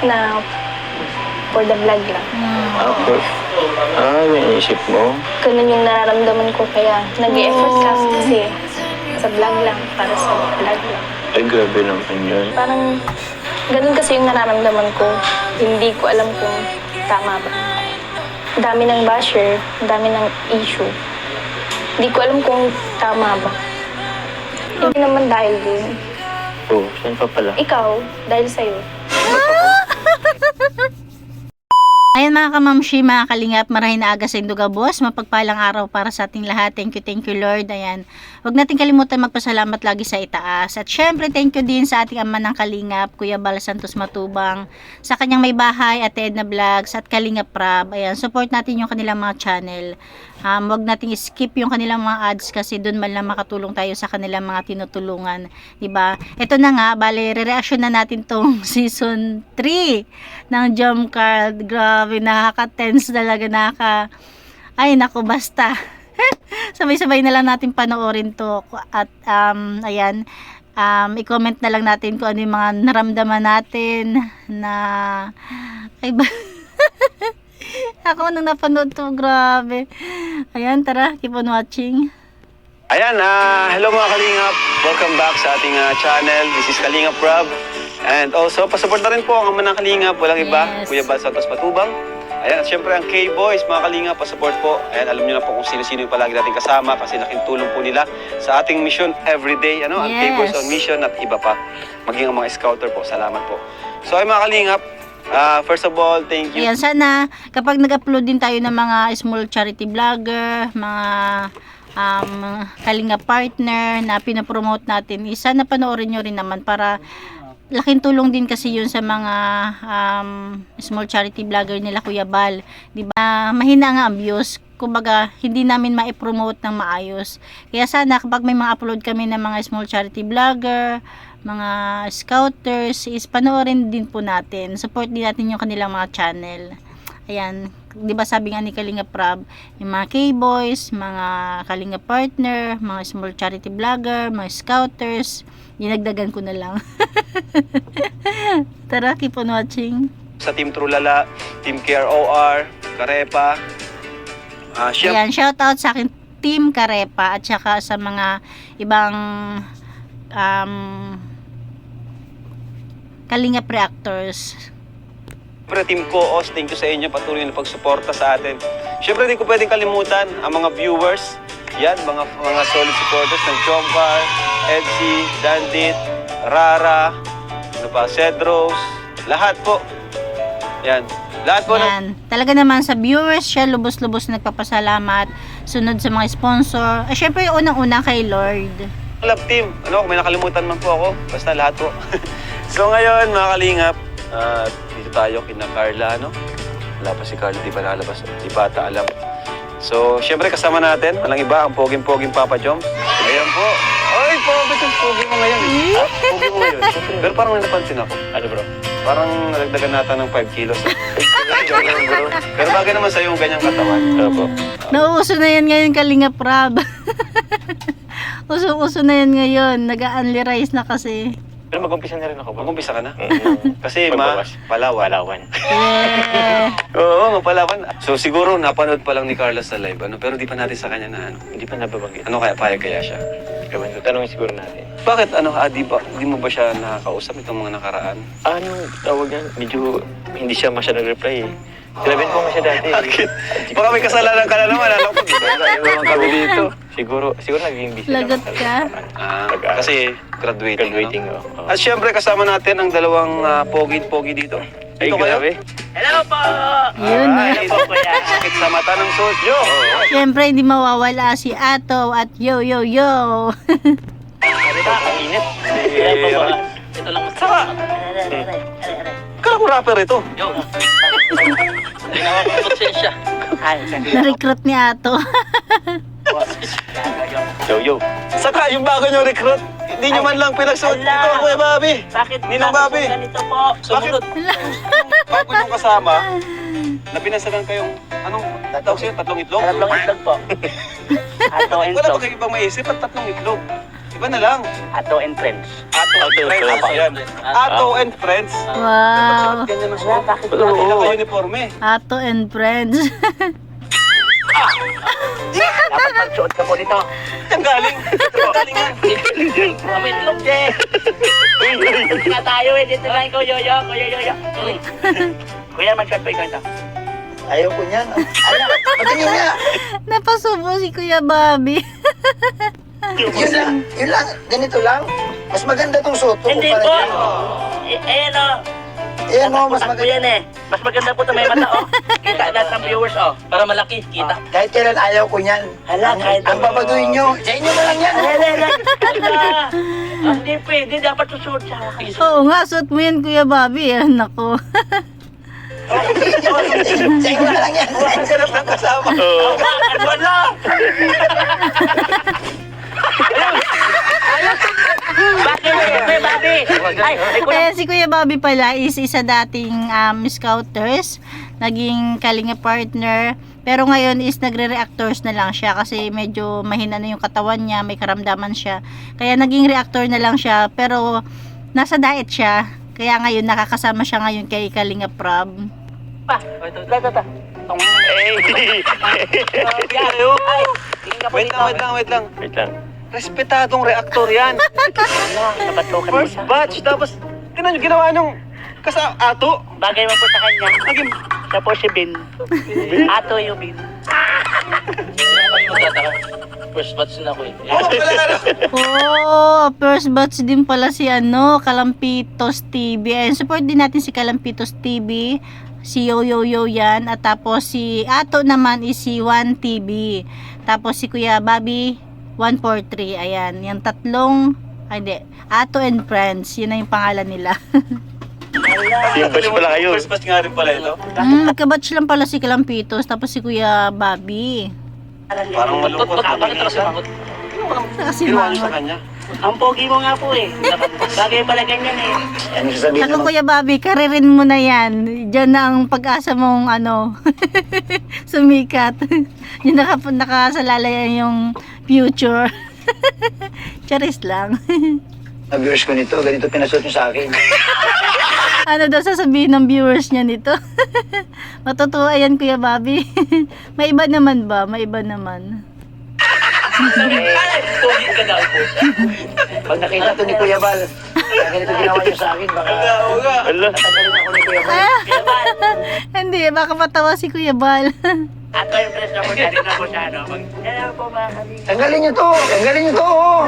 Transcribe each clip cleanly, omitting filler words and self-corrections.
na for the vlog lang. Naisip mo? Ganun yung nararamdaman ko kaya nag-i-effort kasi sa vlog lang, para sa vlog lang. Ay, grabe naman yun. Parang ganun kasi yung nararamdaman ko. Hindi ko alam kung tama ba. Dami ng basher, dami ng issue. Hindi ko alam kung tama ba. Hindi naman dahil din. Oh, saan pa pala? Ikaw, dahil sa'yo. Ayan mga kamamshi, mga kalingap, marahin na aga sa Induga Boss. Mapagpalang araw para sa ating lahat. Thank you Lord. Ayan. Huwag natin kalimutan magpasalamat lagi sa itaas. At syempre, thank you din sa ating ama ng kalingap, Kuya Bal Santos Matubang, sa kanyang may bahay, Ate Edna Vlogs, at Kalingap Prab. Ayan, support natin yung kanilang mga channel. Huwag nating skip yung kanilang mga ads kasi doon man lang makatulong tayo sa kanilang mga tinutulungan. Diba? Ito na nga, bale, re-reaction na natin tong season 3 ng Jump Card. Grabe, nakaka-tense talaga, ay naku, basta. Sabay-sabay na lang natin panoorin to. At, ayan, i-comment na lang natin kung ano yung mga naramdaman natin na, ay ba, ako nung napanood to, grabe. Ayan, tara, keep on watching. Ayan, hello mga Kalingap. Welcome back sa ating channel. This is Kalingap Rob. And also, pasupport na rin po ang ama ng Kalingap. Walang iba, Yes. Kuya Bal Santos Matubang. Ayan, at syempre ang K-Boys, mga Kalingap, pasupport po. Ayan, alam niyo na po kung sino-sino yung palagi natin kasama kasi laking tulong po nila sa ating mission everyday. Ano, ang Yes. K-Boys on mission at iba pa. Maging ang mga scouter po. Salamat po. So, ay mga Kalingap, first of all, thank you. Ayan, sana kapag nag-upload din tayo ng mga small charity vlogger, mga kalinga partner na pinapromote natin, sana panoorin nyo rin naman para laking tulong din kasi yun sa mga small charity vlogger nila Kuya Bal. Diba? Mahina nga ang views. Kumbaga, hindi namin ma-promote ng maayos. Kaya sana kapag may mga upload kami ng mga small charity vlogger, mga scouters, is panoorin din po natin. Support din natin yung kanilang mga channel. Ayan, 'di ba sabi nga ni Kalinga Prab, yung mga K-boys, mga Kalinga partner, mga small charity vlogger, mga scouters, dinagdagan ko na lang. Tara, keep on watching. Sa Team Trulala, Team KROR, Karepa. Ayan, shout out sa akin Team Karepa at saka sa mga ibang Kalingap reactors. Siyempre, Team Koos, thank you sa inyo. Patuloy na pagsuporta sa atin. Siyempre, hindi ko pwedeng kalimutan ang mga viewers. Yan, mga solid supporters ng Jompar, Edsy, Dandit, Rara, Cedros, lahat po. Yan. Lahat po. Yan. Talaga naman sa viewers siya, lubos-lubos nagpapasalamat. Sunod sa mga sponsor. Syempre, unang-una kay Lord. Love team. Ano, kung may nakalimutan man po ako, basta lahat po. So ngayon, mga Kalingap, dito tayo kina Carla, no? Wala pa si Carla, di pa nakalabas, di pa ata alam. So, syempre kasama natin, walang iba, ang poging-poging Papa Joms. Ayan po. Ay, Papa Joms, pogi mo ngayon. Pogi mo ngayon. Pero parang may napansin ako. Ano bro? Parang nalagdagan nata ng 5 kilos. Joke lang bro. Pero bagay naman sa'yo yung ganyang katawan. Opo. Nauuso na yan ngayon, Kalinga Prab. Uso na yan ngayon. Nag-a-unli rice na kasi. Pero mag-umpisa na rin ako. Mag-umpisa ka na? Kasi Pagbawas. Palawan. Yeah. Oo, Palawan. So siguro napanood pa lang ni Carla sa live, pero di pa natin sa kanya na ano. Hindi pa nababanggit. Ano kaya, payag kaya siya? Ewan ko, tanongin siguro natin. Bakit di mo ba siya nakakausap itong mga nakaraan? Ano, tawag yan? Medyo hindi siya masyadong reply eh. Graben po mo siya dati. Bakit? Baka may kasalanan ka na naman, ano ko? Naman kami dito. Siguro naging busy Lagot naman ka. Kasi graduating. Graduating, ano? oh. At syempre kasama natin ang dalawang pogi dito. Ay, Dito kayo? grabe. Yun na. Ay, sakit sa mata ng suot nyo. Siyempre, hindi mawawala si Ato at yo. Ang init. Ito lang masama. Kala ko rapper ito. Na-recruit ni Ato. Yo. Saka yung bago nyo recruit, hindi nyo man lang pinagsuot. Ito ako Bobby. Bakit Ninong Bobby. ganito po? Bakit? Bago yung kasama, na pinasagan kayong, anong tawag sa'yo? Tatlong itlog? Tatlong itlog po. Ato and Wala ba itlog. kayo ibang maisip at tatlong itlog? Iba na lang. Ato and friends. Ato and Friends. Friends. Ayan. Ato and Friends. Wow. Ganyan mas Wala, bakit Wala Oo. ka uniforme. Ato and friends. dapat magsuot ka po dito? Ang galing. Ang galing nga. Wait, look, Jay. Dito na tayo eh. Dito na ikaw, Yoyo. Kuya Yoyo. Kuya, magsuot po ikaw ito. Ayaw ko niyan. Ala, patingin nga. Napasubo si Kuya Bobby. Yun lang, ganito lang. Mas maganda tong suot ko Hindi kumpara po. dyan. Ayan o. Ayan mo, mas Putak ko maganda. yan eh. Mas maganda po ito may mata oh. Kita lahat ng viewers oh. Para malaki, kita. Kahit kailan ayaw ko niyan. Hala, kahit- Ang babaduhin nyo. Sa inyo na lang yan. Hala. Hindi pwede. Dapat susuot sa akin. Oo nga, suot mo yan Kuya Bobby. Ah, nako. Sa inyo na lang yan. Ang ganap ng kasama. Wala. Bakit may babi? Ay, Kaya si Kuya Bobby pala is isa dating scouters, naging kalinga partner, pero ngayon is nagre-reactors na lang siya kasi medyo mahina na yung katawan niya, may karamdaman siya. Kaya naging reactor na lang siya, pero nasa diet siya. Kaya ngayon nakakasama siya ngayon kay Kalinga Prab. pa. Ito. Ay, tingin ka po Wait dito. lang. Wait lang. Respetadong reaktor yan. Wala, nabatukan mo First siya. batch, tapos tinan nyo ginawa nung ato. Bagay mo po sa kanya. Naging Siya po si Bin. Ato yung Bin. First batch na ako eh. Oh, first batch din pala si Kalampitos TV. Ayun, support din natin si Kalampitos TV. Si Yo yan. At tapos si Ato naman is si 1TV. Tapos si Kuya Bobby 143. Ayan, yung tatlong hindi, Ato and Friends. Yun na yung pangalan nila. Yung batch pala kayo. First batch nga rin pala ito. Magkabatch lang pala si Kalampitos. Tapos si Kuya Bobby. Parang malungkot. Bakit ako sumagot? Kasi Ginawa nyo sa mga kanya. Ang pogi mo nga po eh. Bagay pala ganyan eh. Ano sasabihin Ako naman? Kuya Bobby, karirin mo na yan. Diyan na ang pag-asa mong sumikat. Yung nakasalala yung future. Charis lang. Na viewers ko nito, ganito pinasuot nyo sa akin. Ano daw sasabihin ng viewers niya nito? Matutuwa yan Kuya Bobby. May iba naman ba? May iba naman. Pogi ka daw po. Pag nakita to ni Kuya Bal, ganito ginawa nyo sa akin, baka Oo nga. Ala. tatanggalin ako ni Kuya Bal. Kaya ba? Hindi, baka matawa si Kuya Bal. Ato yung press na po dyan. Ito po siya ano. Kaya po mga kami. Tanggalin nyo to! Tanggalin nyo to! oh.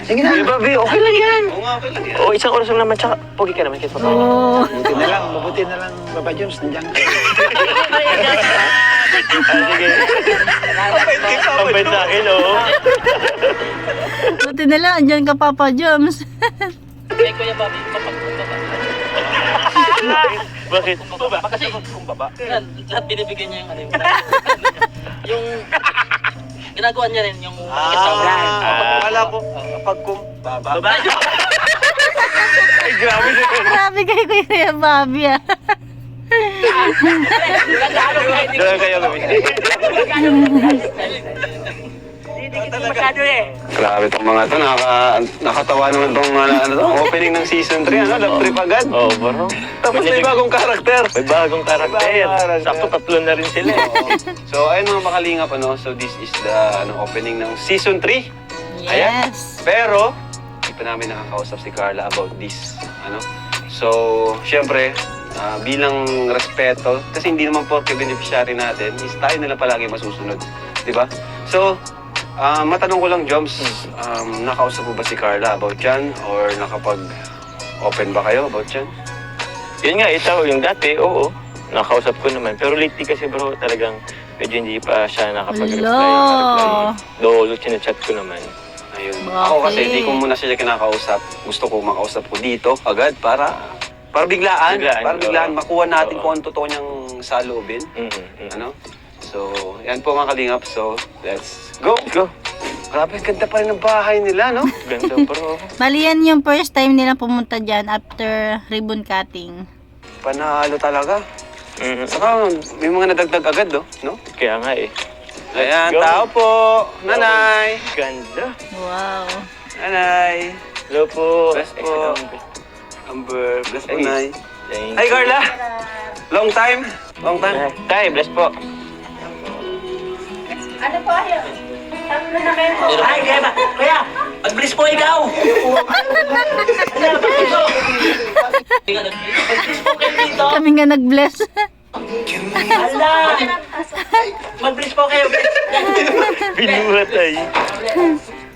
Sige na! Bobby, okay lang yan. Oo nga, okay lang yan. O, isang oras lang naman, tsaka pogi ka naman kahit pa paano. Oh. Mabuti na lang, Papa Jones, nandiyan ka. Sige. Ang bait sa akin, oo. Buti na lang, andyan ka Papa Joms. Kaya Kuya Bobby, kapag-punta ba? Bakit? Kasi kung baba. Lahat binibigyan niya yung ano yung yung ginagawa niya rin yung Akala ko, kapag baba. Ay, grabe na yun. Grabe kay Kuya Bobby ah. Doon kayo kami. Hindi kita masyado eh. Grabe itong mga ito, nakatawa naman itong opening ng season 3, love trip agad. Oo, bro. Tapos may bagong karakter. May bagong karakter. karakter. Sakto tatlo na rin sila. So ayun mga makalingap, so this is the opening ng season 3. Yes. Pero, hindi pa namin nakakausap si Carla about this. So, syempre, bilang respeto, kasi hindi naman porke beneficiary natin, is tayo nila palagi masusunod. Diba? So, matanong ko lang, Joms, nakausap mo ba si Carla about yan? Or nakapag-open ba kayo about yan? Yun nga, ito, yung dati, oo. Nakausap ko naman. Pero lately kasi bro, talagang medyo hindi pa siya nakapag-reply. Hello. Though, chinachat ko naman. Ayun. Bakit? Ako kasi, hindi ko muna siya kinakausap. Gusto ko makausap ko dito agad para biglaan. Para biglaan, oo. makuha natin Oo. kung ano totoo niyang saloobin. Mm-hmm. So, yan po mga kalingap. So, let's go! Let's go. Grabe, ganda pa rin ng bahay nila, no? Ganda bro. Bali yan yung first time nila pumunta dyan after ribbon cutting. Panalo talaga. Mhm. Saka, may mga nadagdag agad, no? Kaya nga eh. Ayan, go. tao po! Nanay! Ganda. Wow. Nanay. Hello po. Bless po. Amber. Bless po, Ay. Nay. Thank Hi, Carla. Long time. Long time. Tay, bless po. Ano po ayo? Tatlo na kayo po. Ay, kaya ba? Kuya, mag-bless po ikaw. Ano, mag-bless po. Mag-bless po kayo dito. Kami nga nag-bless. Hala. Mag-bless po kayo. Binuhat ay.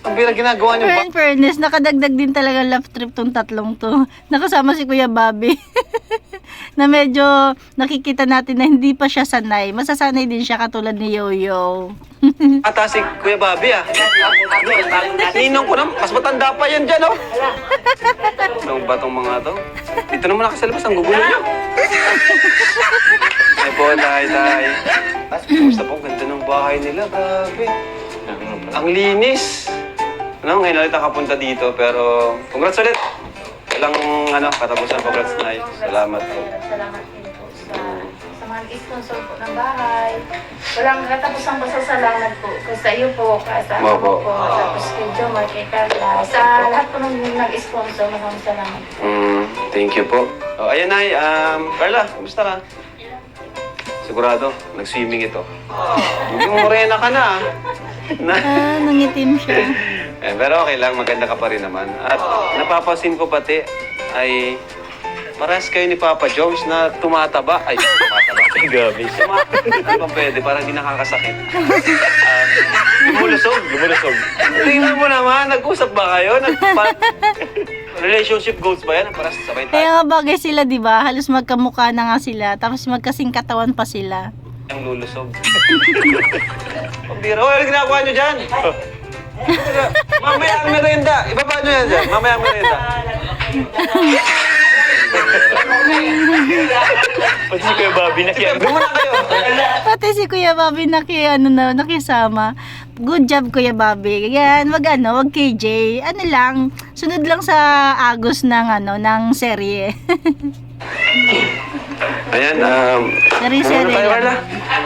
Ang bira ginagawa niyo ba? In fairness, nakadagdag din talaga love trip tong tatlong to. Nakasama si Kuya Bobby. Na medyo nakikita natin na hindi pa siya sanay. Masasanay din siya katulad ni Yoyo. Ata si Kuya Bobby ah. Ninong ko na, mas matanda pa yan dyan oh. Ano ba tong mga to? Dito naman ako sa labas, ang gugulo niyo. Ay po, tay. Kumusta po? Ganda ng bahay nila, grabe. Ang linis. Ano, ngayon ulit nakapunta dito, pero congrats ulit. Walang katapusan, congrats na. Salamat po. Salamat din po sa mga sponsor po ng bahay. Walang katapusang pasasalamat po. Sa iyo po, sa ako Opo. po, tapos kay Jomar, kay Carla. Sa lahat po ng nag-sponsor, maraming salamat. Thank you po. Oh, ayan, Nay. Carla, kumusta ka? Sigurado, nag-swimming ito. Yung morena ka na. Nangitim siya. Pero okay lang, maganda ka pa rin naman. At napapansin ko pati ay parehas kayo ni Papa Jones na tumataba. Ay, tumataba. Gabi. Ano ba pwede? Parang di nakakasakit. Lumulusog. Tingnan mo naman, nag-usap ba kayo? Relationship goals ba yan? Parang sabay tayo. Kaya nga bagay sila, di ba? Halos magkamukha na nga sila. Tapos magkasing katawan pa sila. Ang lulusog. Pambira. Ano ginagawa nyo dyan? Mamaya ang merenda. Ibaba nyo yan dyan. Mamaya ang merenda. Pati si Kuya Bobby na kaya. Doon muna kayo. Pati si Kuya Bobby nakisama. Good job, Kuya Bobby. Yan, wag KJ. Ano lang, sunod lang sa agos ng serye. Ayan, Sari-sari ano tayo, lang. Carla?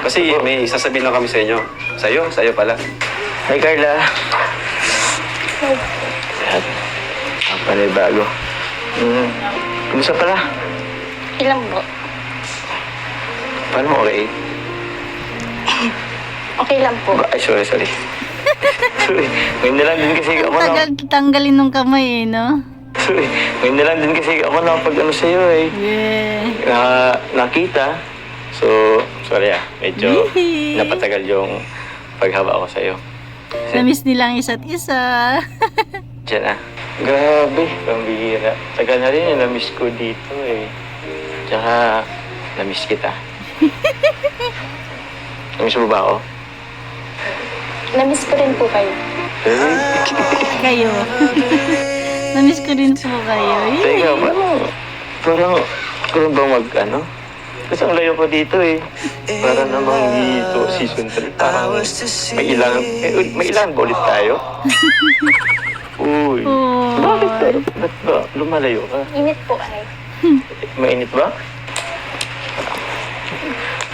Kasi may sasabihin lang kami sa inyo. Sa'yo pala. Hi, Carla. Lahat. Ang panibago. Kumusta pala? Ilang po? Paano mo okay? Okay lang po. Ay, sorry. Sorry. Ngayon na lang din kasi ako na... Tagal tanggalin ng kamay no? Sorry. Ngayon na lang din kasi ako nakapag sa'yo eh. Yeah. Nakita. So, sorry medyo Yee. napatagal yung paghaba ko sa'yo. Namiss nilang isa't isa. Diyan Grabe, pambihira. Tagal na rin yung namiss ko dito eh. Tsaka, namiss kita. Namiss mo ba ako? Namiss ko rin po kayo. Kayo. Namiss ko rin po kayo. Teka, parang bang Kasi ang layo ko dito eh. Para namang dito, season 3, parang may ilan ba ulit tayo? Uy, Oh. bakit ba lumalayo ka? Init po ay. Mainit ba?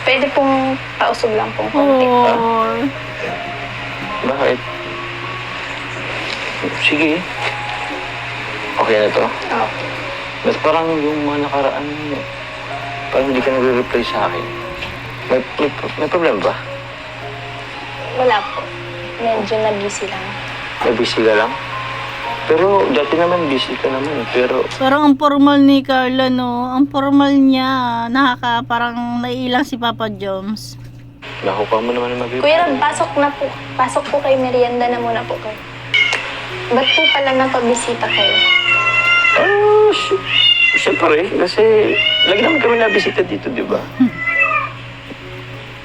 Pwede pong pausog lang pong konti. Oh. Bakit? Sige. Okay na to? Oo. Ba't parang yung mga nakaraan, parang hindi ka nagre-reply sa akin. May problema ba? Wala po. Medyo na-busy lang. Busy ka lang? Pero dati naman busy ka naman. Pero Parang ang formal ni Carla, no? Ang formal niya. Parang naiilang si Papa Joms. nakuha mo naman ang mag-reply. Kuya Rob, pasok na po. Pasok po kayo, merienda na muna po kayo. Ba't po pala napabisita kayo? Siyempre, kasi lagi naman kami nabisita dito, di ba?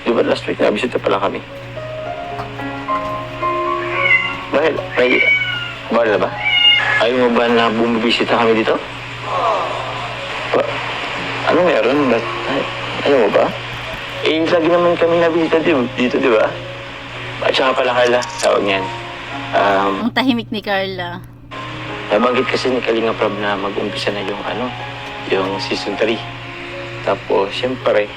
Di ba last week nabisita pala kami? Bakit? Bawal na ba? Ayaw mo ba na bumibisita kami dito? Ano meron? Ba't? Ayaw mo ba? Lagi naman kami nabisita dito, di ba? At saka pala, Carla, tawag niyan. Ang tahimik ni Carla. Nabanggit kasi ni Kalinga Prab na mag-umpisa na yung season 3. Tapos, siyempre,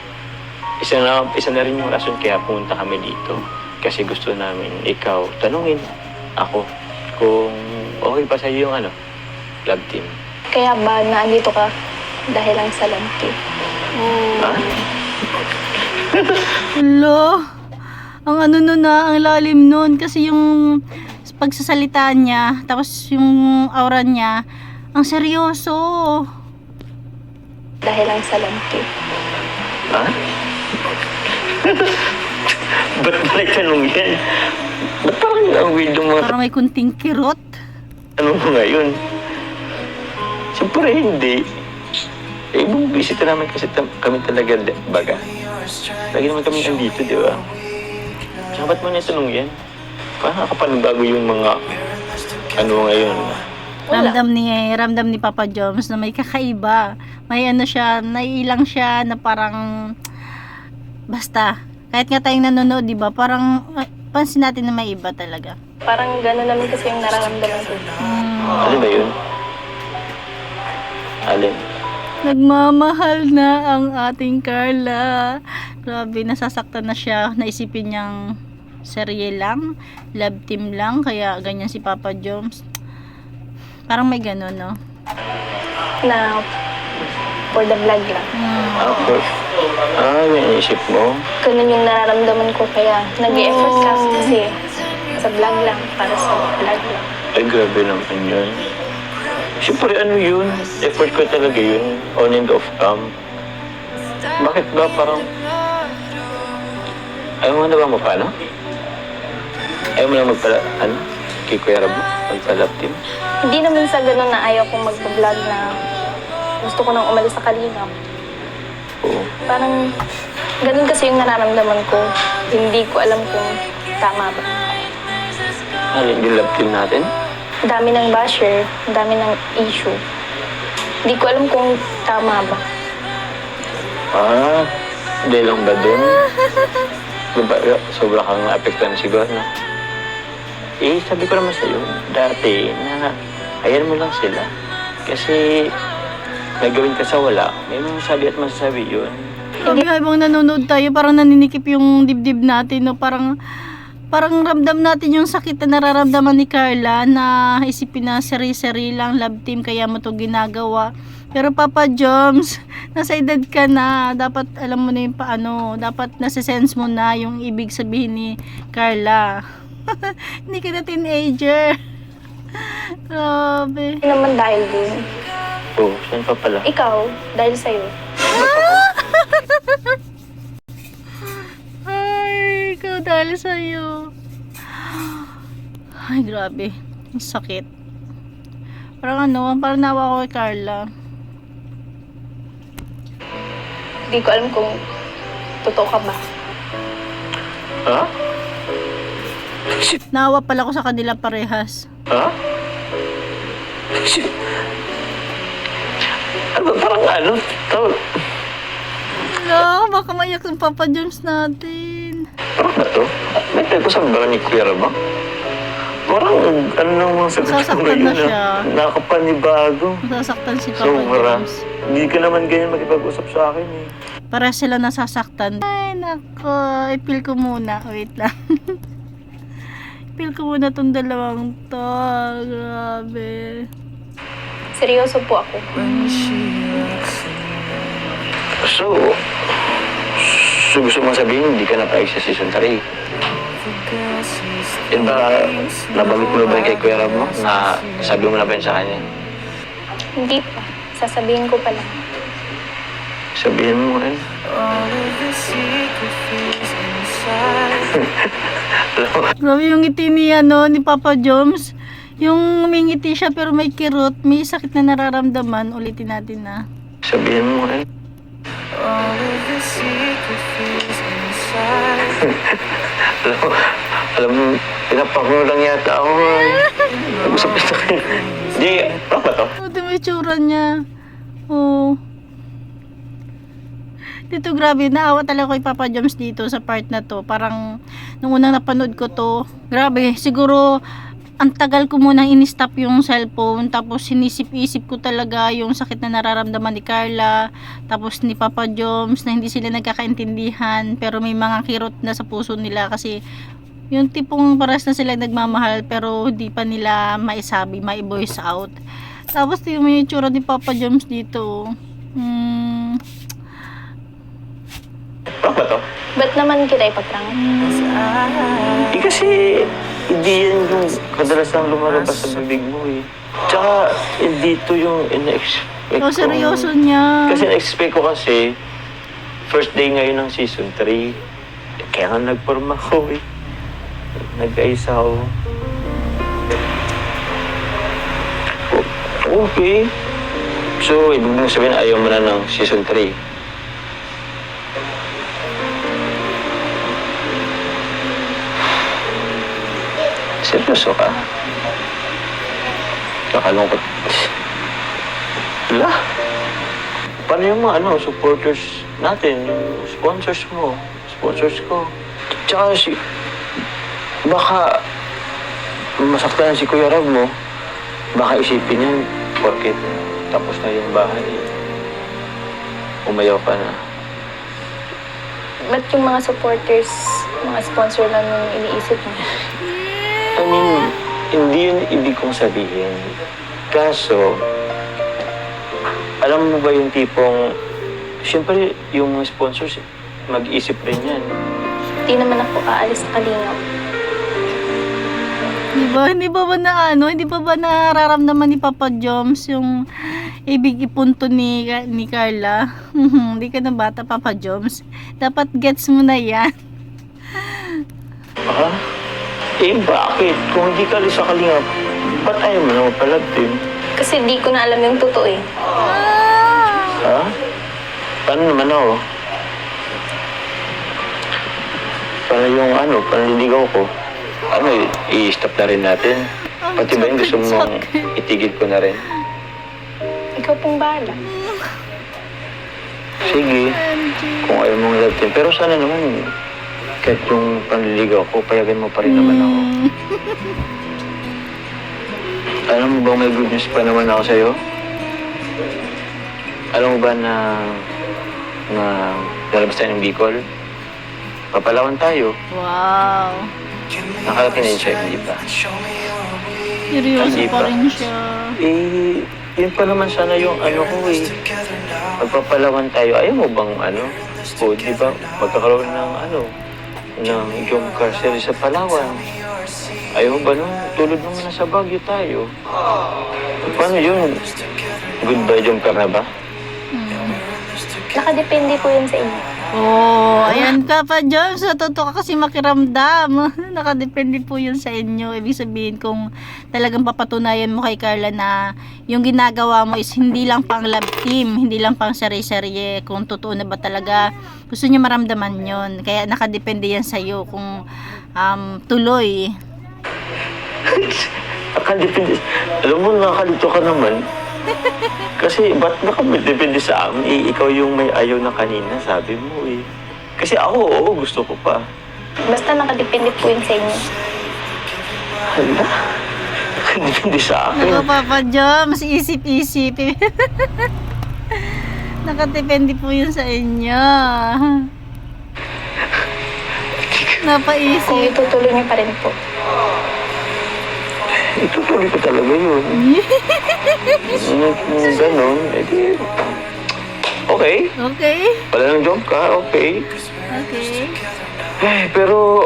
isa na rin yung rason kaya pumunta kami dito. Kasi gusto namin ikaw tanungin ako kung Okay pa sa'yo yung ano? Love team. Kaya ba naandito ka dahil lang sa love team? Ha? Hello? Ang ano nun ang lalim nun. Kasi yung pagsasalita niya, tapos yung aura niya, ang seryoso. Dahil lang sa love team. Ha? Ba't ba nagtanong yan? Ba't parang ang weird yung mga Parang may kunting kirot. tanong mo ngayon? Siyempre hindi. Eh, ibang bisita naman kasi kami talaga, baga. Lagi naman kami andito, di ba? Tsaka ba't mo natanong yan? Parang nakapanibago yung mga ano ngayon. Wala. Ramdam ni Papa Joms na may kakaiba. May ano siya, naiilang siya na parang basta. Kahit nga tayong nanonood, di ba? Parang pansin natin na may iba talaga. Parang gano'n naman kasi yung nararamdaman ko. Alin ba yun? Alin? Nagmamahal na ang ating Carla. Grabe, nasasaktan na siya. Naisipin niyang serye lang, love team lang, kaya ganyan si Papa Joms. Parang may gano'n, no? Na for the vlog lang. Ako? May inisip mo? Ganun yung nararamdaman ko kaya nag-e-effort ka kasi sa vlog lang, para sa vlog lang. Ay, grabe naman yun. Siyempre, ano yun? Effort ko talaga yun. On and off cam. Bakit ba parang... Ayaw mo na ba magpano? Ayaw mo na magpala... Ano? Kay Kuya Rabo? Magpa-love team? Hindi naman sa ganun na ayaw kong mag-vlog na gusto ko nang umalis sa Kalingap. Oo. Parang ganun kasi yung nararamdaman ko. Hindi ko alam kung tama ba. Alin yung love team natin? Dami ng basher, dami ng issue. Hindi ko alam kung tama ba. Dahil lang ba dun? Diba, sobra kang naapektuhan siguro, no? Eh, sabi ko naman sa'yo, dati, na ayan mo lang sila. Kasi, nagawin ka sa wala, may masasabi at masasabi yun. Sabi habang nanonood tayo, parang naninikip yung dibdib natin, no? Parang ramdam natin yung sakit na nararamdaman ni Carla na isipin na seri-seri lang love team kaya mo to ginagawa. Pero Papa Joms, nasa edad ka na, dapat alam mo na yung paano, dapat nasa-sense mo na yung ibig sabihin ni Carla. Hindi ka na teenager. Grabe. Hindi naman dahil din. Oo, saan pa pala? Ikaw, dahil sa'yo. Ay, ikaw dahil sa'yo. Ay, grabe. Ang sakit. Parang parang nawa ko kay Carla. Hindi ko alam kung totoo ka ba. Ha? Nawa pala ko sa kanila parehas. Ha? Ano, parang ano? Tawag. Hello, baka maiyak yung Papa Joms natin. Parang ba to? May tayo sa ba ni Kuya Rabo? Parang ano naman sa Nasasaktan na siya. Nakapanibago. Nasasaktan si Papa Sobra. Joms. Hindi ka naman ganyan makipag-usap sa akin eh. Para sila nasasaktan. Ay, nako. I-feel ko muna. Wait lang. I-feel ko muna tong dalawang to. Grabe. Seryoso po ako. So gusto mo sabihin, hindi ka na paig sa season 3? Yun ba, nabanggit mo ba kay Kuya Rab mo na sabi mo na ba yun sa kanya? Hindi pa. Sasabihin ko pa lang. Sabihin mo rin. Grabe yung ngiti ni, ni Papa Joms. Yung umingiti siya pero may kirot, may sakit na nararamdaman. Ulitin natin na. Sabihin mo rin. alam mo, pinapakulo lang yata ako. Nag-usap ito kayo. Di, parang ba to? Ito may tsura niya. Oh. Dito grabe, naawa talaga kay Papa Joms dito sa part na to. Parang nung unang napanood ko to, grabe, siguro ang tagal ko munang in-stop yung cellphone, tapos sinisip-isip ko talaga yung sakit na nararamdaman ni Carla, tapos ni Papa Joms na hindi sila nagkakaintindihan, pero may mga kirot na sa puso nila kasi Yung tipong paras na sila nagmamahal pero hindi pa nila maisabi, mai-voice out. Tapos yung may itsura ni Papa Joms dito. Prank ba to? Ba't naman kita ipaprank? Kasi hindi yan yung kadalasang lumalabas sa bibig mo eh. Tsaka dito yung ina-expect Oh, ko. seryoso niya. Kasi na-expect ko kasi first day ngayon ng season 3. Kaya nga nagporma ko eh. Nag-ayos ako. Okay. So, ibig mong sabihin ayaw mo na ng season 3. Seryoso ka? Nakalungkot. Wala. Paano yung mga supporters natin, yung sponsors mo, sponsors ko. Tsaka baka masaktan si Kuya Rab mo, baka isipin niya, porket tapos na yung bahay, umayaw ka na. Ba't yung mga supporters, mga sponsor lang yung iniisip mo? I mean, hindi yun ibig kong sabihin. Kaso, alam mo ba yung tipong, siyempre, yung mga sponsors, mag-isip rin yan. Di naman ako aalis sa Kalingap. Hindi ba ba nararamdaman ni Papa Joms yung ibig ipunto ni Carla? Hindi ka na bata, Papa Joms. Dapat gets mo na yan. Ha? Eh, bakit? Kung hindi ka alis sa Kalingap, ba't ayaw mo naman pala, Tim? Kasi di ko na alam yung totoo eh. Ha? Paano naman ako? Paano yung panliligaw ko? I-stop na rin natin? Pati ba yung gusto mong itigil ko na rin? Ikaw pong bahala. Sige, kung ayaw mong love team. Pero sana naman, kahit yung panliligaw ko, payagan mo pa rin naman ako. Alam mo ba may good news pa naman ako sa'yo? Alam mo ba na lalabas tayo ng Bicol? Papalawan tayo. Wow. Nakarating na yung check, di ba? Seryoso Hindi pa pa. rin siya. Eh, yun pa naman sana yung ko eh. Magpapalawan tayo. Ayaw mo bang o di ba, magkakaroon ng ng jump car series sa Palawan. Ayaw mo ba nun? Tulad naman na sa Baguio tayo. Paano yun? Goodbye jump car na ba? Nakadepende po yun sa inyo. Oh, ayan Papa Joms, natuto ka kasi makiramdam. Nakadepende po yun sa inyo. Ibig sabihin kung talagang papatunayan mo kay Carla na yung ginagawa mo is hindi lang pang love team, hindi lang pang serye-serye, kung totoo na ba talaga gusto niya maramdaman yon. Kaya nakadepende yan sa'yo kung tuloy. Nakadepende. Alam mo, nakalito ka naman. Kasi ba't nakadepende sa amin? Eh, ikaw yung may ayaw na kanina, sabi mo eh. Kasi ako, oo, gusto ko pa. Basta nakadepende po yun sa inyo. Hala, nakadepende sa akin. Naku Papa Joms, isip-isip. Nakadepende po yun sa inyo. Kung Napaisip. itutuloy niyo pa rin po. Itutuloy ko talaga yun. Ganon, edi... Okay, Okay. wala nang job ka, okay. Okay. Eh, pero...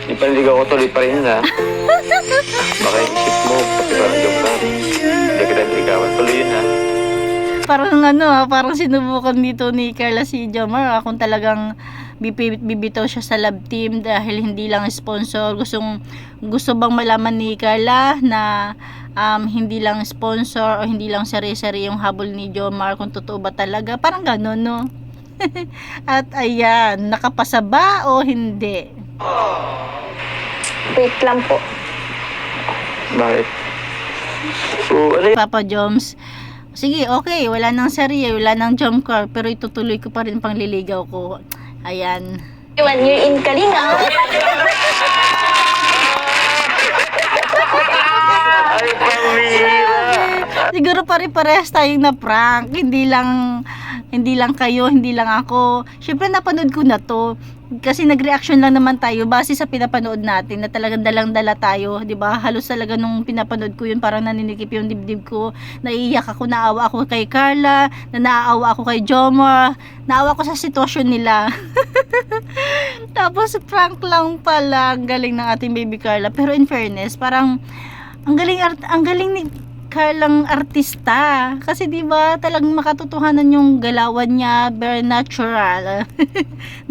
Ipanligaw ko tuloy pa rin na. Baka isip mo, pati parang job ka. Hindi kita niligawan. Tuloy yun ha. Parang sinubukan dito ni Carla si Jomar kung talagang bibitaw siya sa love team dahil hindi lang sponsor. Gusto bang malaman ni Carla na hindi lang sponsor o hindi lang sari-sari yung habol ni Jomar, kung totoo ba talaga? Parang gano'n, no? At ayan, nakapasa ba o hindi? Wait lang po. Bakit? So, ano yun? Papa Joms, sige, okay, wala nang serye, wala nang jump car, pero itutuloy ko pa rin pang liligaw ko. Ayan. 1 year in Kalingap. Ay, pamira! Siguro pare-parehas tayong na-prank. Hindi lang kayo, hindi lang ako. Syempre napanood ko na to. kasi nag-reaction lang naman tayo base sa pinapanood natin na talagang dalang-dala tayo, 'di ba? Halos talaga nung pinapanood ko yun, parang naninikip yung dibdib ko, naiiyak ako, naawa ako kay Carla, naawa ako kay Jomar, naawa ko sa sitwasyon nila. Tapos prank lang pala, ang galing ng ating baby Carla. Pero in fairness, parang ang galing ni Carlang artista. Kasi 'di ba, talagang makatotohanan yung galawan niya, very natural.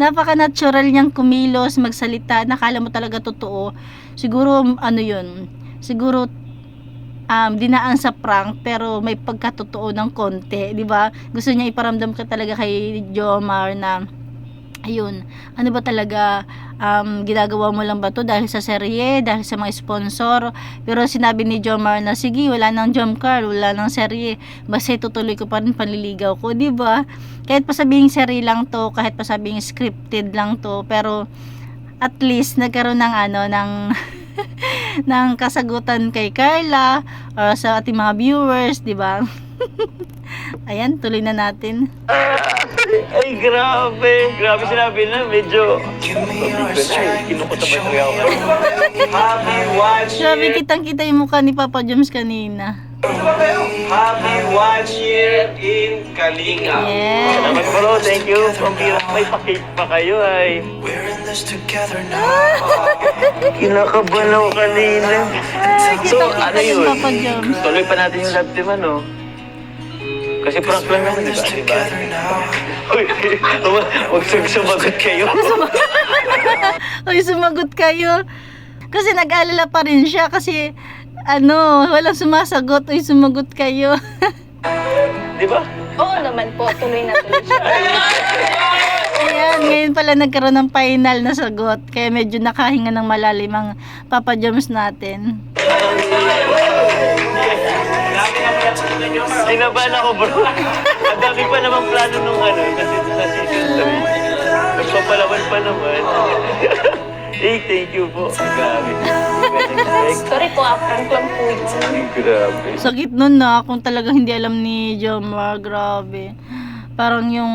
Napaka-natural niyang kumilos, magsalita, nakala mo talaga totoo. Siguro ano 'yun? Siguro dinaan sa prank pero may pagkatotoo ng konti, 'di ba? Gusto niya iparamdam ka talaga kay Jomar na ayun, ano ba talaga, ginagawa mo lang ba to dahil sa serye, dahil sa mga sponsor? Pero sinabi ni Jomar na sige, wala nang Jomcar, wala nang serye, basta itutuloy ko pa rin panliligaw ko, di ba? Kahit pa sabihing serye lang to, kahit pa sabihing scripted lang to, pero at least nagkaroon ng ng ng kasagutan kay Carla or sa ating mga viewers, di ba? Ayan, tuloy na natin. Ay, grabe. Grabe sinabi na. Medyo... Kinukot na ba ako? Grabe, kitang-kita yung mukha ni Papa Joms kanina. Happy 1 year in Kalinga. Yes. Salamat bro, thank you. May pakik pa kayo ay. Kinakabahan ako kanina. Ay, So, kitang-kita ano yung yun? Papa Joms. Tuloy pa natin yung love team, ano? Kasi prank lang naman, diba? Uy, huwag sumagot kayo. Uy, sumagot kayo. Kasi nag-alala pa rin siya kasi walang sumasagot. Uy, sumagot kayo. Diba? Oo naman po, tuloy na tuloy siya. Ayan, ngayon pala nagkaroon ng final na sagot. Kaya medyo nakahinga ng malalim ang Papa Joms natin. Kinabahan ako bro. Ang dami pa namang plano nung kasi sa season 3. Nagpapalaban pa naman. Thank you po. Grabe. Sorry po, prank lang po yun. Grabe. Sakit nun na kung talagang hindi alam ni Jomar. Grabe. Parang yung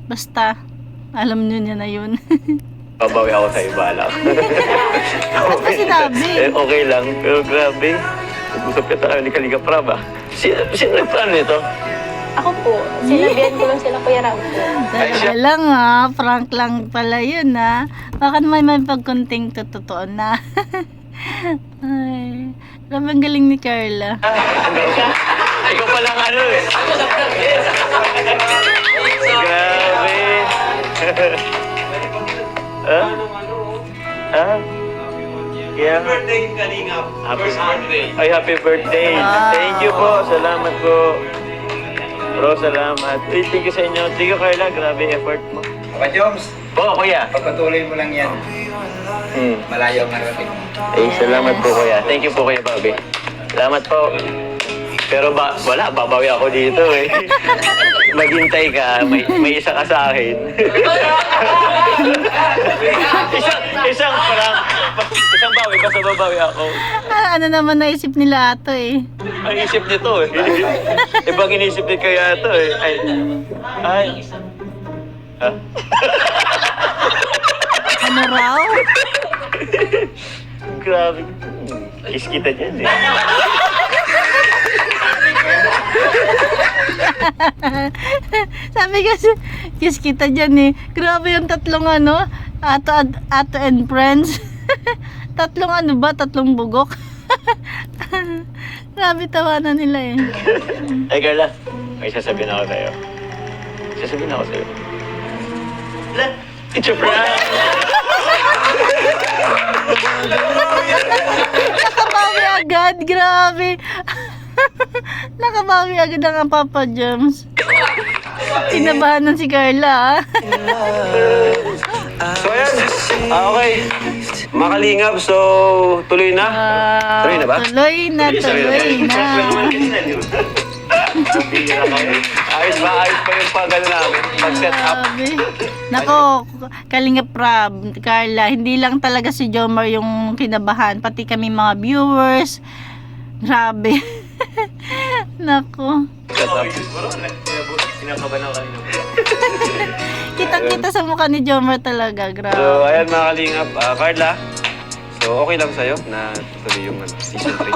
basta alam niya na yun. Babawi ako sa'yo, bahala. Ba't ba sinabi? Okay lang, pero grabe. Nag-usap ka tayo ni Kalinga Prab ah. Sino nag-plan nito? Ako po, sinabihan ko lang sila Kuya Ram po. Talaga lang prank lang pala yun Baka naman may pagkunting totoo na. Ay, grabe ang galing ni Carla. Ikaw palang eh. Grabe. Yeah. Birthday Kalinga. Happy First birthday. Ay, happy birthday. Wow. Thank you po. Salamat po. Bro, salamat. Uy, thank you sa inyo. Thank you, Carla. Grabe effort mo. Papa Joms, Po, kuya. pagpatuloy mo lang yan. Malayo ang marating. Eh, salamat po, kuya. Thank you po, kuya Bobby. Salamat po. Pero wala, babawi ako dito eh. Maghintay ka, may isa ka sa akin. isang bawi, basta babawi ako. Ano naman naisip nila ato eh. Ang isip nito eh. Ibang inisip ni kaya ito eh. Ay. Ha? Ano raw? Grabe. Kiss kita dyan eh. Sabi kasi, kiss kita dyan eh. Grabe yung tatlong Ato and friends. Tatlong tatlong bugok. Grabe tawanan nila eh. Ay, Carla. May sasabihin ako sa'yo. It's a prank! Nakabawi agad, grabe. Nakabawi agad ang Papa Joms. Kinabahan si Carla So ayan. Okay. Makalingap. So, tuloy na. Tuloy na ba? Tuloy na. Ayos ba yung pag-ano namin? Pag-set up. Grabe. Nako, Kalinga Prab, Carla, hindi lang talaga si Jomar yung kinabahan, pati kami mga viewers. Grabe. Nako. Kinakabahan ako kanina. Kita Kitang-kita sa mukha ni Jomar talaga. So, Grabe. ayan mga kalingap. Carla, so okay lang sa'yo na tuloy yung season 3?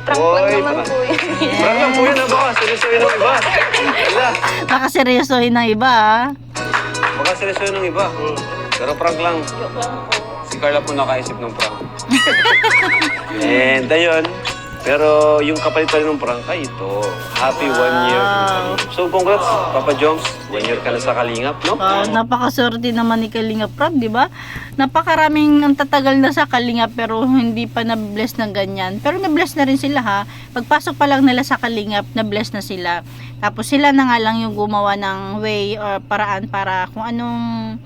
Prank lang naman po yun. Prank lang po yun na baka seryosohin ng iba. Wala. Baka seryosohin ng iba, ah. Baka seryosohin ng iba. Pero prank lang. Si Carla po nakaisip ng prank. And ayun. Pero yung kapalit pa rin ng prank ay ito. Happy 1 year. So congrats, Papa Joms. 1 year ka na sa Kalingap, no? Wow, napakaswerte naman ni Kalingap Rob, di ba? Napakaraming ang tatagal na sa Kalingap pero hindi pa na-bless ng ganyan. Pero na-bless na rin sila, ha. Pagpasok pa lang nila sa Kalingap, na-bless na sila. Tapos sila na nga lang yung gumawa ng way or paraan para kung anong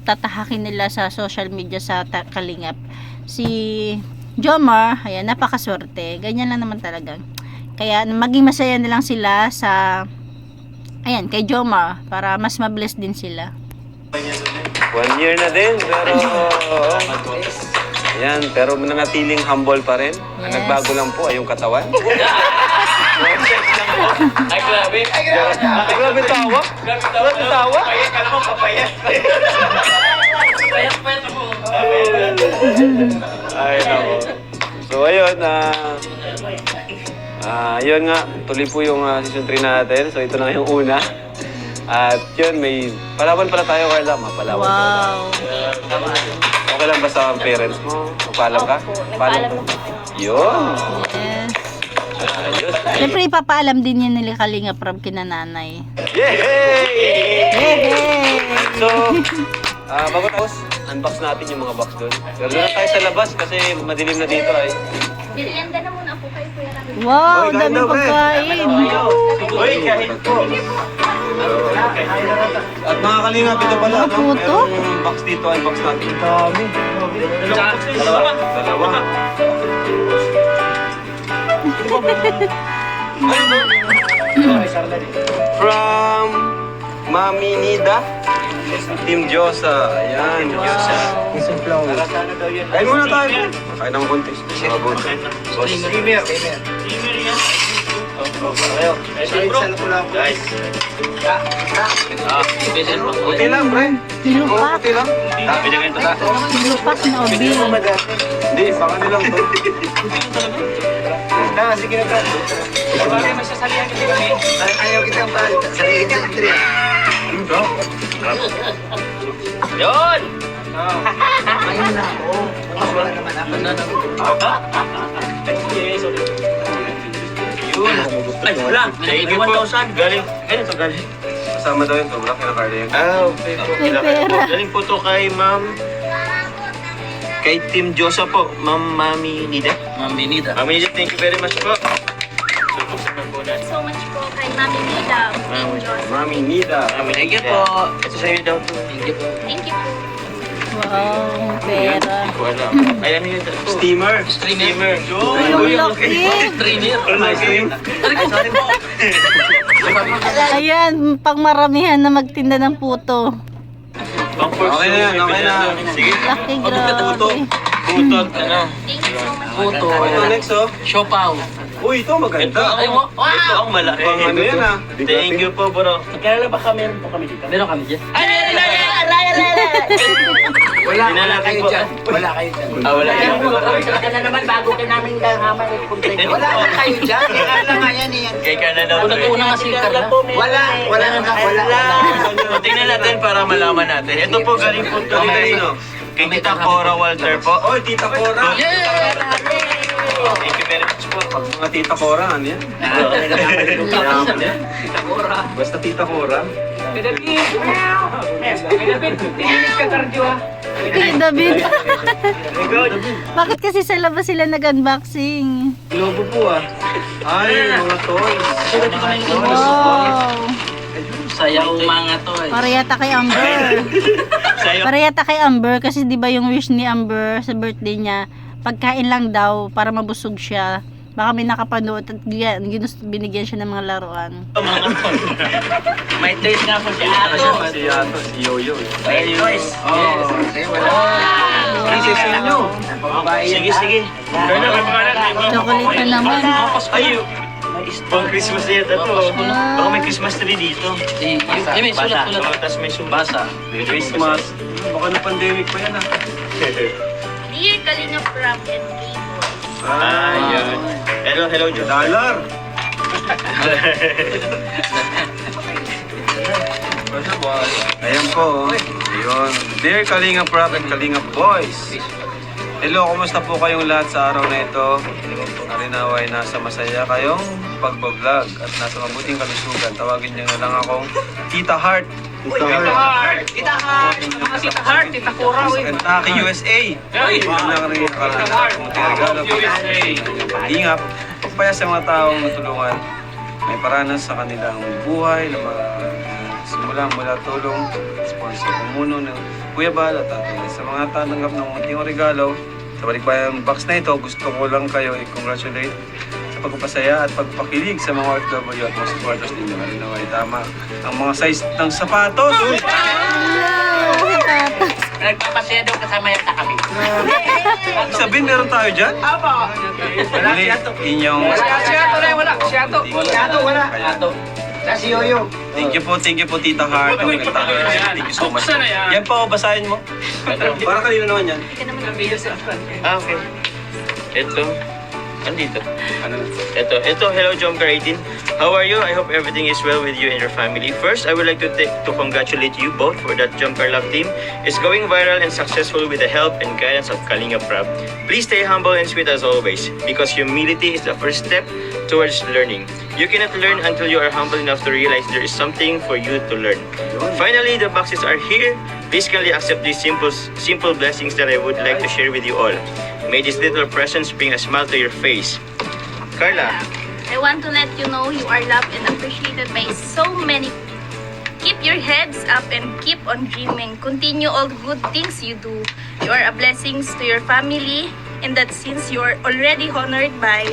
tatahakin nila sa social media sa Kalingap. Si Jomar, ayan, napakaswerte. Ganyan lang naman talaga. Kaya maging masaya na lang sila sa ayan, kay Jomar para mas ma-bless din sila. 1 year na din, pero ayan, pero nanatiling humble pa rin. Ang Yes. nagbago lang po ay yung katawan. Ay, grabe. Grabe tawa. Grabe tawa. Kala mo papayat. Payat mo. Ay, nako. So, ayun, yun nga, tuloy po yung season 3 natin. So, ito na yung una. At yun, may palawan pala tayo, Carla. Mapalawan Wow. Okay lang ba sa parents mo? Magpaalam ka? Opo, nagpaalam na po. Yun. Yes. Ayos. Siyempre, ipapaalam din yan nila Kalingap Rob kina nanay. Yay! Yay! So, bago tapos, unbox natin yung mga box doon. Pero doon na tayo sa labas kasi madilim na dito ay. Nilianda na muna po kayo, Kuya Rami. Wow, Uy, dami ganda, pre. pagkain. Uy, kahit po. At mga kalingap, ito pala. Mga puto? Yung box dito, unbox natin. Dami. Dalawa. From Mami Nida, Team Diyosa. Ayan. Kain muna tayo. Kain ng konti. Mga bunso. Guys. Puti lang, pre. Nilupak. Puti lang. Binigyan to sa. Nilupak na obi. Hindi, sa kanila lang to. Sige na, Brad. Ayaw kitang pa. Sarili ka lang, Dre. Yun! Ayun na ako. Mas wala naman ako. Yun. Ay, wala. Thank you po. 1,000. Galing. Ganito, galing. Kasama daw yun. Sobra kinakarga yun. Okay po. May pera. Galing po to kay Ma'am. Kay Team Josa po. Ma'am Mami Nida. Mami Nida. Mami Nida, thank you very much po. So much po kay Mami Nida. Mami Nida. Thank you po. Ito sa'yo daw to. Thank you po. Thank you po. Wow, pera. Wala. Ay, ano yun? Steamer. Streamer. Ay, ang laki. Streamer. Sorry po. Ayan, pang maramihan na magtinda ng puto. Okay na yan, okay na. Sige. Laki, Puto. grabe. Puto. Ano? Thank you so much. Puto. Ito next, oh. Siopaw. Uy, ito maganda. Ay, wow! Ito ang malaki. Pang ano yan, ah. Thank you po, bro. Kailan ba meron po kami dito? Meron kami dyan. Ay, Wala kayo dyan. Wala kayo dyan. wala kayo. Ka na naman bago ka namin gagaman ng kunti. Wala na kayo dyan. Kaya na nga yan yan. Kay Carla daw. Una kasi Carla. Wala na. So, tingnan natin para malaman natin. Ito po, galing po ito dito. Kay Tita Cora Walter po. Oh, Tita Cora. Thank you very much po. Pag mga Tita Cora, ano yan? Yaman yan. Basta Tita Cora. Kuya David. Bakit kasi sa labas sila nag-unboxing? Globo po, ah. Ay, mga toys. Wow. Sayang mga to eh. Para yata kay Amber. Para yata kay Amber kasi 'di ba yung wish ni Amber sa birthday niya, pagkain lang daw para mabusog siya. Baka may nakapanood at binigyan siya ng mga laruan. May toys nga po si Ato. Si Yato, si Yoyo. May toys. Princess ninyo. Sige, sige. Chocolate na naman. Ay, Pang Christmas na yata to. Baka may Christmas tree dito. May sulat. Tapos may sumbasa. Merry Christmas. Baka na pandemic pa yan ah. Dear Kalinga Prab and K-Boys. Yan. Hello, John. Dollar! Ayan po. Ayun. Dear Kalinga Prab and Kalinga Boys. Hello, kumusta po kayong lahat sa araw na ito? Narinaway nasa masaya kayong pagbablog at nasa mabuting kalusugan. Tawagin niyo na lang akong Tita Heart. Tita Heart! Tita Kura! Kentucky, USA! Yun lang rin yung regalo ko. Ingap, pagpaya sa mga taong matulungan, may paranas sa kanilang buhay na mula tulong, sponsor pumuno ng Kuya Bal at Tatay. Sa mga tatanggap ng munting regalo, sa balikbayang box na ito, gusto ko lang kayo i-congratulate sa pagpapasaya at pagpakilig sa mga OFW at mga supporters ninyo. Halinaw ay tama ang mga size ng sapatos. Nagpapasaya daw kasama yata kami. Ibig sabihin, meron tayo dyan? Apo! Muli, inyong... Wala. Si Yoyo. Thank you po, Tita Heart. Thank you so much. Yan po, basahin mo. Para kanina naman yan. Okay. Ito. Andito. Ito, hello Jomcar 18. How are you? I hope everything is well with you and your family. First, I would like to congratulate you both for that Jomcar Love team. It's going viral and successful with the help and guidance of Kalinga Prab. Please stay humble and sweet as always, because humility is the first step towards learning. You cannot learn until you are humble enough to realize there is something for you to learn. Finally, the boxes are here. Please kindly accept these simple blessings that I would like to share with you all. May these little presents bring a smile to your face. Carla. I want to let you know you are loved and appreciated by so many. Keep your heads up and keep on dreaming. Continue all the good things you do. You are a blessing to your family, and that since you are already honored by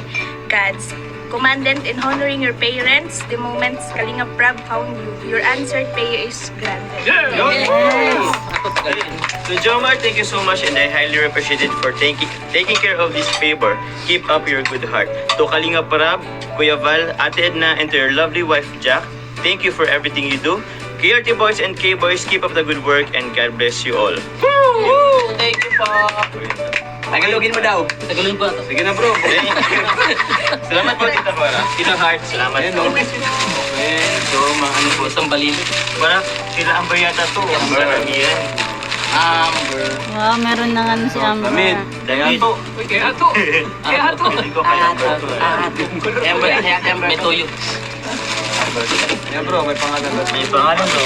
God's commandment in honoring your parents, the moment Kalinga Prab found you, your answered prayer is granted. So Jomar, thank you so much and I highly appreciate it for taking care of this favor. Keep up your good heart. To Kalinga Prab, Kuya Val, Ate Edna, and to your lovely wife Jack, thank you for everything you do. KRT Boys and K-Boys, keep up the good work and God bless you all. Thank you po. Tagalogin mo daw. Tagalogin po ito. Sige na bro. Salamat po, Tita Cora. Tita Heart, salamat po. So, mga ano po, Itong balin. wala, sila Amber yata to. Amber, yan. Wow, meron na ano si Amber. Damit. Damit. Kaya ito. Hindi ko kaya Amber to. May tuyo. Yan bro, may pangalan na. May pangalan to.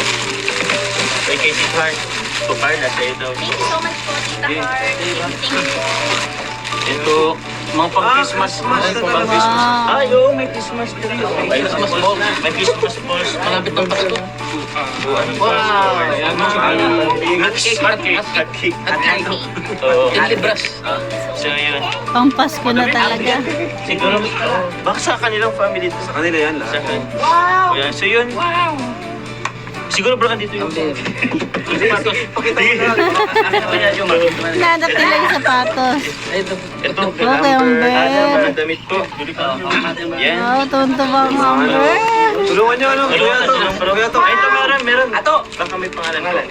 Kay Tita Heart. To Carla, sa'yo daw. Thank you so much po, Tita Heart. Thank you. Ito, mga pang-Christmas. Pang-Christmas. Wow. Ay, oo, may Christmas tree. May Christmas balls. May Christmas balls. Malapit ng Pasko. Hot cake. Oo. Libras. So, yun. Pang Pasko na talaga. Siguro, baka sa kanilang family to. Sa kanila yan Sa lahat. Wow! So, yun. Wow! Siguro bro, dito yung sapatos. Pakita mo na. Nanap nila yung sapatos. Ito, Okay, Amber. mga damit ko. Yan. Wow, tuntuba ang Amber. Tulungan nyo ano? Kuya to. Kuya to. Ay, ito meron. Ato. Baka may pangalan ko.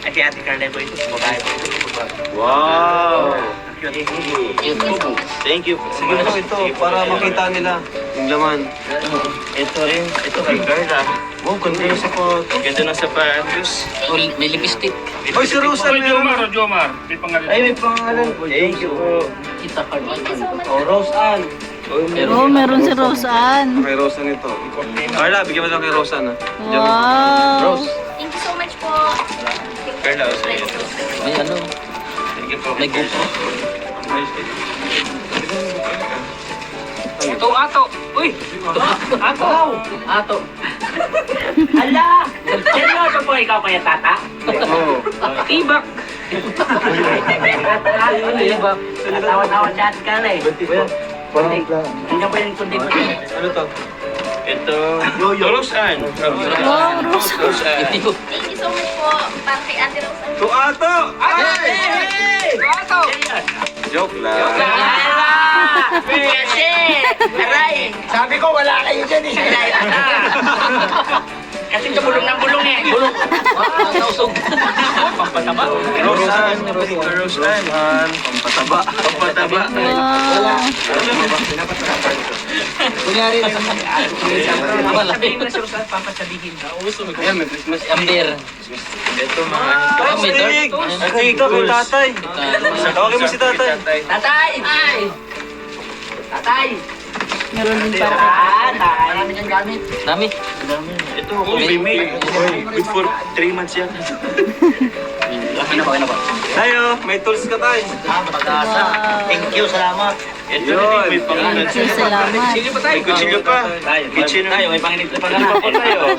Ay, kay Ate Carla po ito. Babae po ito. Wow. Thank you. Sige na ito, para makita nila yung laman. Ito rin. Ito kay Carla. Oh, ganda yung sapatos. Ganda ng sapatos. May lipstick. Oy, si Rosa meron. Ay, may pangalan po. Thank you po. Kita card. Oh, Rose Ann. Oh, meron si Roseanne. Kay Rosa nito. Carla, bigyan mo lang kay Rosa na. Wow. Rose. Thank you so much po. Carla, o sa'yo. May ano. Thank you po. May GoPro. Ito, ato. Uy! Ato. Hala! Seryoso po ikaw kaya tata? Oo. Tibak! Tibak. Tawa-tawa siya at Carla eh. Hindi po yung kundi ko. Ano to? Ito, Rose Ann. Wow, Rose. Rose Ann. Thank you so much po. Para kay Ate Rosa. To ato! Ato! Joke lang. Hala! Kasi, aray. Sabi ko, wala kayo dyan eh. Aray, kasi bulong ng bulong eh. Bulong. Nausog. Pampataba. Rosan. Rosan. Pampataba. Pampataba. Wow. Kunyari na Sabihin na siya saan papasabihin. Amber. Ito mga... Astig! Astig ka kay tatay. Tawagin mo si tatay. Tatay! Tatay! Meron din para Tatay! Marami niyang gamit. Dami. Ito, may good for 3 months yan. Okay na ba? Tayo, may tools ka tayo. Pag-asa. Thank you, salamat. Ito rin, may pangalan. Thank you, salamat. May kutsilyo pa. Kitchen tayo, may panginit pa pa tayo.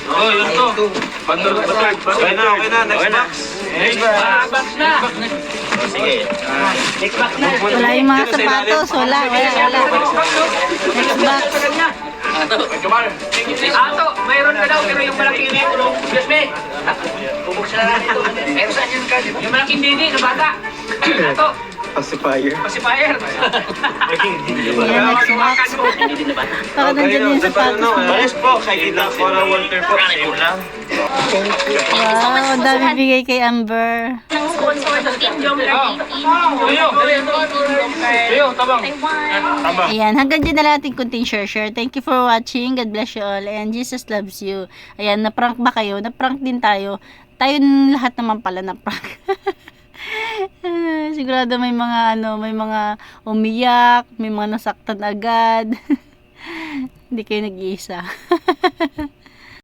Oh, yun to. Bandol pa third. Okay na. Next box. Next box. Box na! Sige. Next box na! Wala yung mga sapatos. Wala. Next box. Ato, mayroon ka daw pero yung malaking hindi ko. Excuse me. Bubuksan na natin ito. Pero saan yun ka? Yung malaking dini na bata. Ato. Pacifier. Pacifier. Yan, next box. Baka nandyan yung sapatos mo. Pares po, kay Tita Cora Walter po. Same lang. Wow, ang dami bigay kay Amber. Ng sponsor ng Team Jomcar 18. Taiwan. Ayan, hanggang dyan na lang ating kunting share. Thank you for watching. God bless you all. And Jesus loves you. Ayan, na-prank ba kayo? Na-prank din tayo. Tayo lahat naman pala na-prank. Sigurado may mga umiyak, may mga nasaktan agad. Hindi kayo nag-iisa.